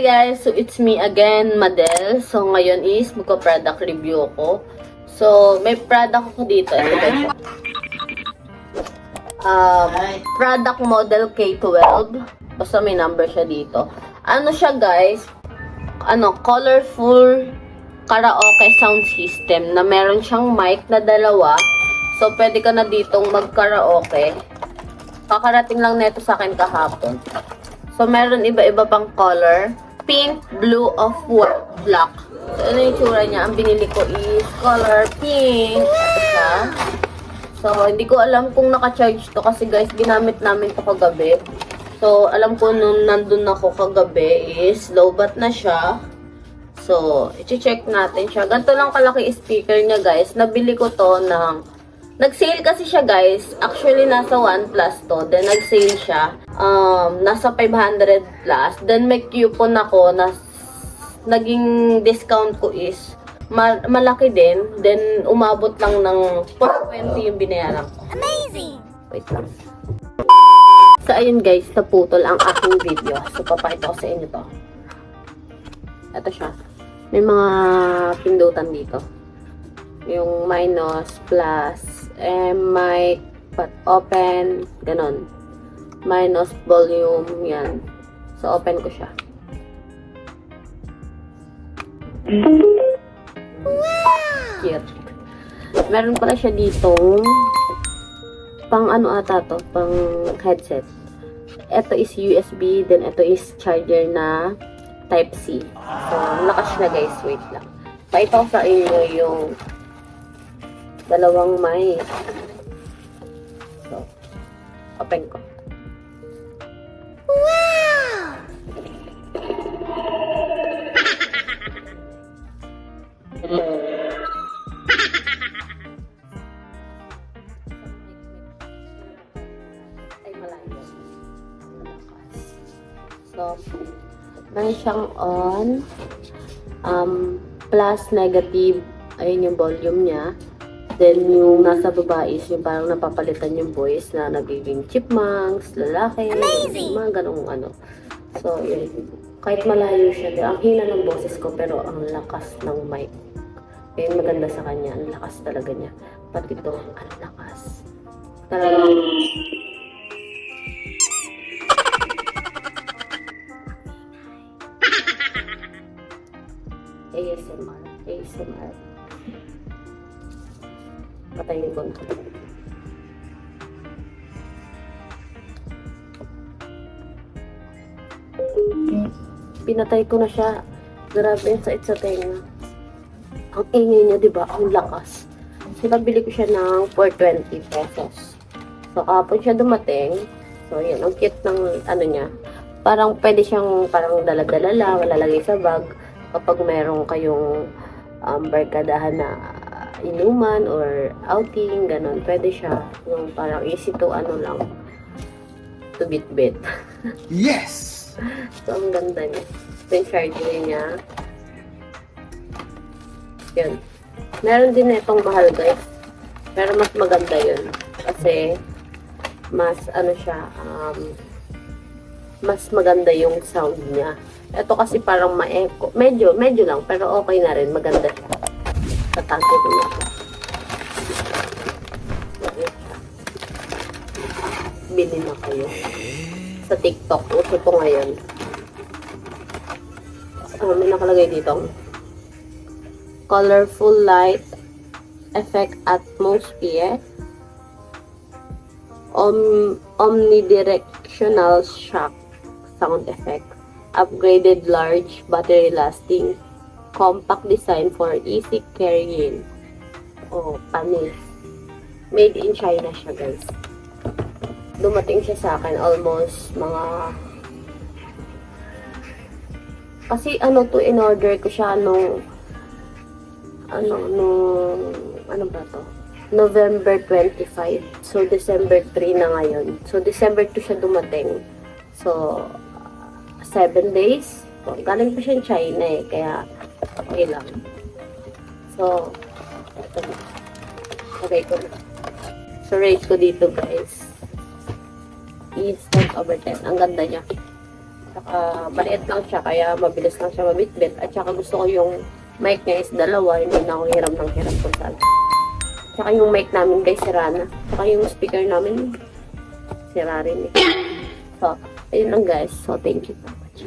Hi guys! So it's me again, Madel. So ngayon is magpa-product review ako. So may product ako dito. Ito guys. Product model K12. Basta may number siya dito. Ano siya guys? Colorful karaoke sound system na meron siyang mic na dalawa. So pwede ka na ditong mag-karaoke. Kakarating lang neto sa akin kahapon. So, meron iba-iba pang color. Pink, blue, off-white, black. So, ano yung tsura niya? Ang binili ko is color pink. Ito siya. So, hindi ko alam kung naka-charge to kasi guys, ginamit namin to kagabi. So, alam ko nung nandun ako kagabi is low-bat na siya. So, i-check natin siya. Ganito lang kalaki speaker niya guys. Nabili ko to ng... Nag-sale kasi siya guys. Actually, nasa 1 plus to. Then, nag-sale siya. Nasa 500 plus. Then, may coupon ako na naging discount ko is malaki din. Then, umabot lang ng 420 yung binayaran ko. Amazing! Wait lang. So, ayun guys. Naputol ang aking video. So, papakita ko sa inyo to. Ito siya. May mga pindutan dito. Yung minus, plus, mic, open, ganon. Minus, volume, yan. So, open ko siya. Wow! Cute. Meron pala siya ditong pang ano ata to, pang headset. Ito is USB, then ito is charger na Type-C. So, lakas na guys. Wait lang. Pakita ko sa inyo yung dalawang mic. So, open ko. Wow! Ay, malayo. So, meron siyang on. Plus, negative. Ayun yung volume niya. Then, yung nasa baba is yung parang napapalitan yung voice na nagiging chipmunks, lalaki, mga ganong ano. So, yun. Kahit malayo siya, ang hina ng boses ko, pero ang lakas ng mic. Yun, maganda sa kanya. Ang lakas talaga niya. Pati ito, ang lakas. Talagang... ASMR. Patayin ko na. Pinatay ko na siya. Grabe, sa tenga. Ang ingay niya, diba? Ang lakas. So, nabili ko siya ng 420 pesos. So, kapon siya dumating. So, yan. Ang cute ng ano niya. Parang pwede siyang parang dala-dala lang, malalagay sa bag. Kapag meron kayong barkadahan na inuman or outing, ganun. Pwede siya. Yung parang easy to ano lang. To bit-bit. Yes! So, ang ganda niya. Yung charger niya. Yun. Meron din na itong mahal guys. Pero mas maganda yun. Kasi, mas ano siya, mas maganda yung sound niya. Ito kasi parang ma-echo. Medyo lang. Pero okay na rin. Maganda siya. Tatangke ko na siya. Bili na kayo. Sa TikTok. Uso to ngayon. May nakalagay dito. Colorful light effect atmosphere. Omnidirectional shock sound effect. Upgraded large battery lasting. Compact design for easy carrying. Oh, panis. Made in China siya, guys. Dumating siya sa akin almost mga... Kasi ano to, in-order ko siya nung... Ano ba to? November 25. So, December 3 na ngayon. So, December 2 siya dumating. So, 7 days. So, galing pa siya in China eh. Kaya, okay lang. So, ito na. Okay ko na. So, rate ko dito guys is 10/10. Ang ganda niya. Saka maliit lang siya, kaya mabilis lang siya mabitbit. At saka gusto ko yung mic niya is dalawa, hindi na ako hiram ng hiram kung saan. Saka yung mic namin guys, sira na. Saka yung speaker namin, sira rin eh. So, ayun lang guys. So, thank you so much.